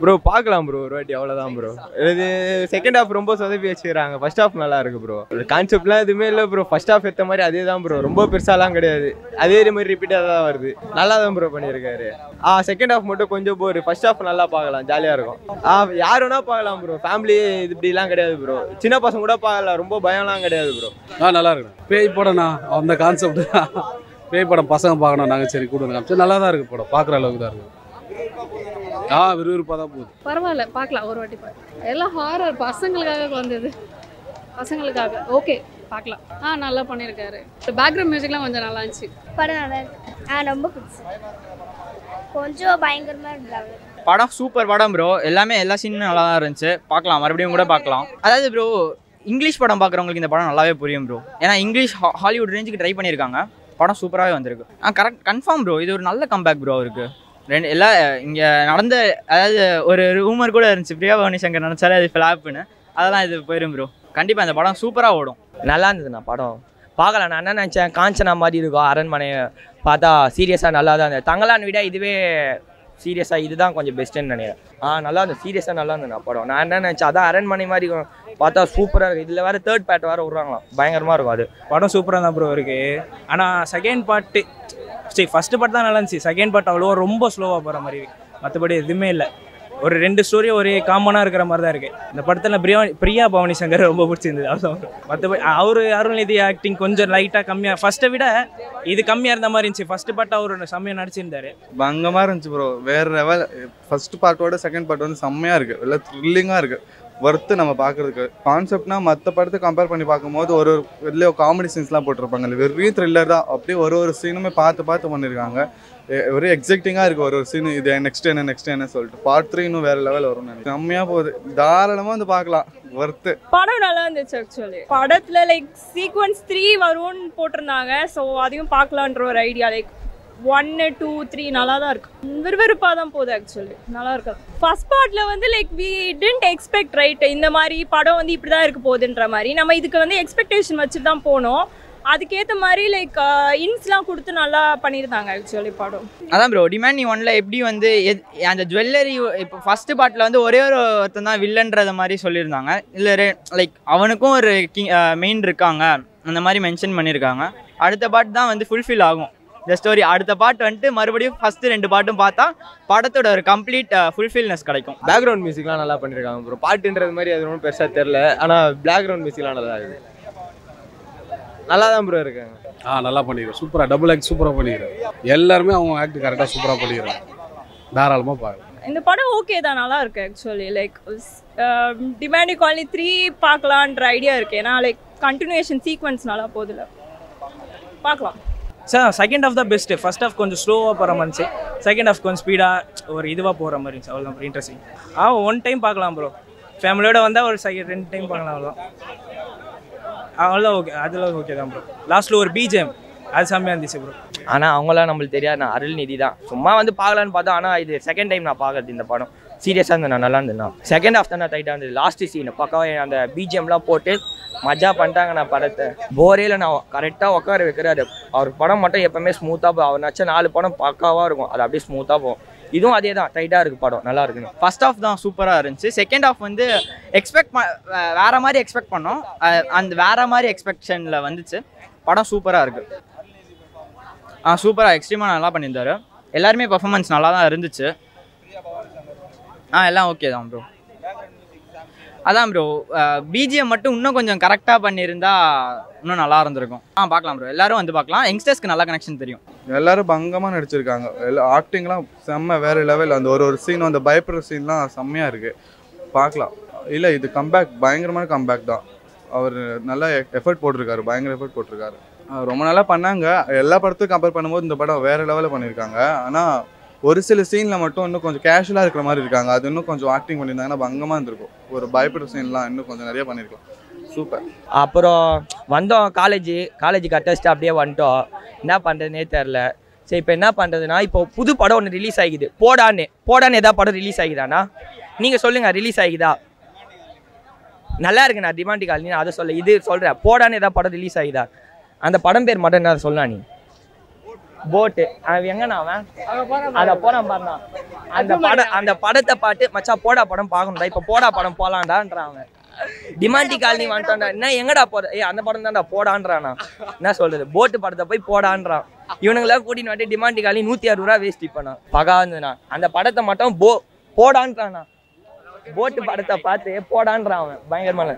Bro பார்க்கலாம் bro ஒரு வாட்டி அவ்வளோதான் ப்ரோ. இது செகண்ட் ஹாஃப் ரொம்ப சொதப்பி வச்சுக்கிறாங்க. ஃபர்ஸ்ட் ஹாஃப் நல்லா இருக்கு ப்ரோ. கான்செப்ட்லாம் எதுவுமே இல்லை ப்ரோ. ஃபர்ஸ்ட் ஹாஃப் ஏற்ற மாதிரி அதே தான் ப்ரோ. ரொம்ப பெருசாலாம் கிடையாது. அதே மாதிரி ரிப்பீட்டாக தான் வருது. நல்லா தான் ப்ரோ பண்ணியிருக்காரு. செகண்ட் ஹாஃப் மட்டும் கொஞ்சம் போர். ஃபர்ஸ்ட் ஹாஃப் நல்லா பார்க்கலாம், ஜாலியாக இருக்கும். யார் வேணா பார்க்கலாம் ப்ரோ. ஃபேமிலி இது இப்படிலாம் கிடையாது ப்ரோ. சின்ன பசங்க கூட பார்க்கலாம். ரொம்ப பயம்லாம் கிடையாது ப்ரோ. நல்லா இருக்கு. பேய் படம்ண்ணா அந்த கான்செப்ட். பேய் படம் பசங்க பார்க்கணும். நாங்கள் சரி கூடுங்க. நல்லா தான் இருக்கு படம். பார்க்குற அளவுக்கு தான் இருக்கு. விறுவிறுப்பாக தான் போகுது. பரவாயில்ல, பார்க்கலாம் ஒரு வாட்டி பார்க்கலாம். எல்லாம் ஹாரர் பசங்களுக்காக வந்தது. பசங்களுக்காக ஓகே பார்க்கலாம். நல்லா பண்ணியிருக்காரு. பேக்ரவுண்ட் மியூசிக்லாம் கொஞ்சம் நல்லா இருந்துச்சு. படம் நல்லா இருக்கு. ரொம்ப பிடிச்சி. கொஞ்சம் பயங்கரமாக இருந்தாங்க. படம் சூப்பர் படம் ப்ரோ. எல்லா சீனும் நல்லா தான் இருந்துச்சு. பார்க்கலாம், மறுபடியும் கூட பார்க்கலாம். அதாவது ப்ரோ இங்கிலீஷ் படம் பார்க்குறவங்களுக்கு இந்த படம் நல்லாவே புரியும் ப்ரோ. ஏன்னா இங்கிலீஷ் ஹாலிவுட் ரேஞ்சுக்கு ட்ரை பண்ணியிருக்காங்க. படம் சூப்பராகவே வந்திருக்கு. Confirm bro. இது ஒரு நல்ல கம்பேக் ப்ரோ அவருக்கு. எல்லாம் இங்கே நடந்த, அதாவது ஒரு ரூமர் கூட இருந்துச்சு பிரியா பவானி சங்கர் நினச்சாலே அது ஃப்ளாப்னு. அதெல்லாம் இது போயிடும் ப்ரோ. கண்டிப்பாக இந்த படம் சூப்பராக ஓடும். நல்லா இருந்ததுண்ணா படம். பார்க்கலாம். நான் என்ன நினச்சேன், காஞ்சனா மாதிரி இருக்கும் அரண்மனையை பார்த்தா சீரியஸாக நல்லா தான் இருந்தது. தங்கலான்னு விட இதுவே சீரியஸாக இதுதான் கொஞ்சம் பெஸ்ட்டுன்னு நினைக்கிறேன். நல்லா இருந்தது. சீரியஸாக நல்லா இருந்ததுண்ணா படம். நான் என்ன நினச்சேன், அதான் அரண்மனை மாதிரி பார்த்தா சூப்பராக இருக்குது. இதில் வேறு தேர்ட் பார்ட் வேறு விட்றாங்களாம். பயங்கரமாக இருக்கும். அது படம் சூப்பராக தான் ப்ரோ இருக்குது. ஆனால் செகண்ட் பார்ட்டு ஃபஸ்ட்டு பார்ட் தான் நல்லா இருந்துச்சு. செகண்ட் பார்ட் அவ்வளோ ரொம்ப ஸ்லோவாக போகிற மாதிரி. மற்றபடி எதுவுமே இல்லை. ஒரு 2 ஸ்டோரி ஒரே காமனாக இருக்கிற மாதிரி தான் இருக்குது. இந்த படத்தில் பிரியா பவானி சங்கர் ரொம்ப பிடிச்சிருந்தது. அவ்வளோ. மற்றபடி அவர் அருள்நிதி ஆக்டிங் கொஞ்சம் லைட்டாக கம்மியாக, ஃபஸ்ட்டை விட இது கம்மியாக இருந்த மாதிரி இருந்துச்சு. ஃபஸ்ட்டு பார்ட் அவர் செம்மையாக நடிச்சிருந்தாரு. பங்கமாக இருந்துச்சு ப்ரோ. வேறு லெவல். ஃபஸ்ட்டு பார்ட்டோட செகண்ட் பார்ட் வந்து செம்மையாக இருக்குது. எல்லாம் த்ரில்லிங்காக இருக்குது. ஒர்த்து நம்ம பார்க்குறதுக்கு. கான்செப்ட்னா மற்ற படத்தை கம்பேர் பண்ணி பார்க்கும்போது ஒரு இதுலேயே காமெடி சீன்ஸ்லாம் போட்டிருப்பாங்க. வெறும் த்ரில்லர் தான். அப்படியே ஒரு சீனுமே பார்த்து பண்ணியிருக்காங்க. ஒரே எக்ஸைட்டிங்காக இருக்குது ஒரு சீனு. இது நெக்ஸ்ட் என்ன சொல்லிட்டு. பார்ட் 3 இன்னும் வேறு லெவல் வரும்னு நினைக்கிறேன். செம்மையாக போகுது. தாராளமாக வந்து பார்க்கலாம். ஒர்த்து. படம் நல்லா இருந்துச்சு. ஆக்சுவலி படத்தில் சீக்வன்ஸ் 3 வரும்னு போட்டிருந்தாங்க. ஸோ அதையும் பார்க்கலான்ற ஒரு ஐடியா. 1, 2, 3 நல்லா தான் இருக்கு. விறுவிறுப்பாக தான் போகுது. ஆக்சுவலி நல்லா இருக்கு. ஃபர்ஸ்ட் பார்ட்டில் வந்து வி டிடன்ட் எக்ஸ்பெக்ட் ரைட் இந்த மாதிரி படம் வந்து இப்படி தான் இருக்க போகுதுன்ற மாதிரி. நம்ம இதுக்கு எக்ஸ்பெக்டேஷன் வச்சு தான் போனோம். அதுக்கேற்ற மாதிரி இன்ஸ்லாம் கொடுத்து நல்லா பண்ணியிருந்தாங்க ஆக்சுவலி படம். அதான் ப்ரோ டிமாண்ட் 1ல் எப்படி வந்து அந்த ஜுவல்லரி இப்போ ஃபஸ்ட்டு பார்ட்டில் வந்து ஒரே ஒருத்தன் தான் வில்லன்றத மாதிரி சொல்லியிருந்தாங்க. இல்லை அவனுக்கும் ஒரு மெயின் இருக்காங்க அந்த மாதிரி மென்ஷன் பண்ணியிருக்காங்க. அடுத்த பார்ட் தான் வந்து ஃபுல்ஃபில் ஆகும் இந்த ஸ்டோரி. அடுத்த பார்ட் வந்துட்டு மறுபடியும் ஃபஸ்ட்டு 2 பார்ட்டும் பார்த்தா படத்தோட ஒரு கம்ப்ளீட் ஃபுல்ஃபில்னஸ் கிடைக்கும். பேக்ரவுண்ட் மியூசிக்லாம் நல்லா பண்ணியிருக்காங்க ப்ரோ. பாட்டுன்றது மாதிரி அது ஒன்றும் பெருசாக தெரில. ஆனால் பேக்ரவுண்ட் மியூசிக்லாம் நல்லா இருக்குது. நல்லா தான் ப்ரோ இருக்காங்க. நல்லா பண்ணிக்கிறேன். சூப்பராக டபுள் ஆக்ட் சூப்பராக பண்ணிக்கிறேன். எல்லாருமே அவங்க ஆக்ட் கரெக்டாக சூப்பராக பண்ணிக்கிறாங்க. தாராளமாக பார்க்கலாம். இந்த படம் ஓகே தான், நல்லா இருக்கு. ஆக்சுவலி டிமாண்ட் காலனி 3 பார்க்கலான்ற ஐடியா இருக்கு. ஏன்னா கண்டினியூஷன் சீக்வன்ஸ் நல்லா போகுதுல, பார்க்கலாம். சார் செகண்ட் ஹாஃப் தான் பெஸ்ட்டு. ஃபர்ஸ்ட் ஹாஃப் கொஞ்சம் ஸ்லோவாக போகிற மாதிரி இருந்துச்சு. செகண்ட் ஹாஃப் கொஞ்சம் ஸ்பீடாக ஒரு இதுவாக போகிற மாதிரி இருந்துச்சு. அவ்வளோதான் ப்ரோ. இன்ட்ரெஸ்டிங். 1 டைம் பார்க்கலாம் ப்ரோ. ஃபேமிலியோடு வந்தால் ஒரு 2 டைம் பார்க்கலாம். அவ்வளோதான் ஓகே. அதில் ஓகே தான் ப்ரோ. லாஸ்ட்டில் ஒரு பிஜிஎம் அது செம்மையாக இருந்துச்சு ப்ரோ. ஆனால் அவங்களாம் நம்மளுக்கு தெரியாது. நான் அருள்நிதி தான் சும்மா வந்து பார்க்கலான்னு பார்த்தோம். ஆனால் இது செகண்ட் டைம் நான் பார்க்குறது. இந்த படம் சீரியஸாக இருந்தேன். நல்லா இருந்ததுண்ணா. செகண்ட் ஹாஃப் தான் நான் டைட்டாக இருந்தது. லாஸ்ட் சீன் பக்காவே அந்த பிஜிஎம்லாம் போட்டு மஜா பண்ணிட்டாங்க. நான் படத்தை போரேல நான் கரெக்டாக உட்கார வைக்கிறாரு. அவர் படம் மட்டும் எப்போவுமே ஸ்மூத்தாக போகும். அவர் நச்ச 4 படம் பக்காவாக இருக்கும். அது அப்படியே ஸ்மூத்தாக போகும். இதுவும் அதே தான். டைட்டாக இருக்குது படம். நல்லா இருக்குன்னு. ஃபர்ஸ்ட் ஹாஃப் தான் சூப்பராக இருந்துச்சு. செகண்ட் ஹாஃப் வந்து வேறு மாதிரி எக்ஸ்பெக்ட் பண்ணோம். அந்த வேறு மாதிரி எக்ஸ்பெக்டேஷனில் வந்துச்சு. படம் சூப்பராக இருக்குது. சூப்பராக எக்ஸ்ட்ரீமாக நல்லா பண்ணியிருந்தாரு. எல்லாருமே பர்ஃபார்மன்ஸ் நல்லா தான் இருந்துச்சு. எல்லாம் ஓகே தான் ப்ரோ. அதான் ப்ரோ பிஜிஎம் மட்டும் இன்னும் கொஞ்சம் கரெக்டாக பண்ணியிருந்தா இன்னும் நல்லா இருந்திருக்கும். பார்க்கலாம் ப்ரோ. எல்லாரும் வந்து பார்க்கலாம். யங்ஸ்டர்ஸ்க்கு நல்லா கனெக்ஷன் தெரியும். எல்லாரும் பங்கமாக நடிச்சிருக்காங்க. ஆக்டிங்லாம் செம்ம வேறு லெவல். அந்த ஒரு சீன், அந்த பயப்படுற சீன்லாம் செம்மையாக இருக்குது. பார்க்கலாம். இல்லை இது கம்பேக், பயங்கரமான கம்பேக் தான். அவர் நல்லா எஃபர்ட் போட்டிருக்காரு. பயங்கர எஃபர்ட் போட்டிருக்காரு. ரொம்ப நல்லா பண்ணாங்க. எல்லா படத்தையும் கம்பேர் பண்ணும்போது இந்த படம் வேறு லெவலில் பண்ணியிருக்காங்க. ஆனால் ஒரு சில சீனில் மட்டும் இன்னும் கொஞ்சம் கேஷுவலாக இருக்கிற மாதிரி இருக்காங்க. அது இன்னும் கொஞ்சம் ஆக்டிங் பண்ணியிருந்தாங்கன்னா பங்கமாக இருந்திருக்கும். ஒரு பயப்படுற சீன்லாம் இன்னும் கொஞ்சம் நிறைய பண்ணியிருக்கோம். சூப்பர். அப்புறம் வந்தோம் காலேஜுக்கு அட்டஸ்ட்டு அப்படியே வந்துட்டோம். என்ன பண்ணுறதுனே தெரில. சரி இப்போ என்ன பண்ணுறதுனா, இப்போ புது படம் ஒன்று ரிலீஸ் ஆகிக்குது. போடான்னு எதாவது படம் ரிலீஸ் ஆகிதாண்ணா நீங்கள் சொல்லுங்கள். ரிலீஸ் ஆகிதா? நல்லா இருக்குண்ணா டிமாண்ட் காலனி. அதை சொல்ல இது சொல்கிறேன். போடான்னு எதாவது படம் ரிலீஸ் ஆகிதா? அந்த படம் பேர் மட்டும் என்ன சொல்லலாம் நீ? போட்டு அவன் எங்கண்ணா அவன் அதை போகிறான் பாருண்ணா. அந்த படத்தை பாட்டு மச்சான் போடா படம் பார்க்கணும்டா, இப்போ போடா படம் போலான்டான்றாங்க. டிமாண்டி காலனி வந்துட்டான்டா, என்ன எங்கடா போற, அந்த படம் தான்டா போடான்றானா. என்ன சொல்றது, போட்டு படத்தை போய் போடான்றான். இவனுங்களாம் கூட்டின்னு வந்து டிமாண்டி காலனி 160 ரூபா வேஸ்ட் பண்ணா பகா இருந்ததுண்ணா. அந்த படத்தை மட்டும் போடான்றானா, போட்டு படத்தை பார்த்து போடான்றான் அவன் பயங்கரமான.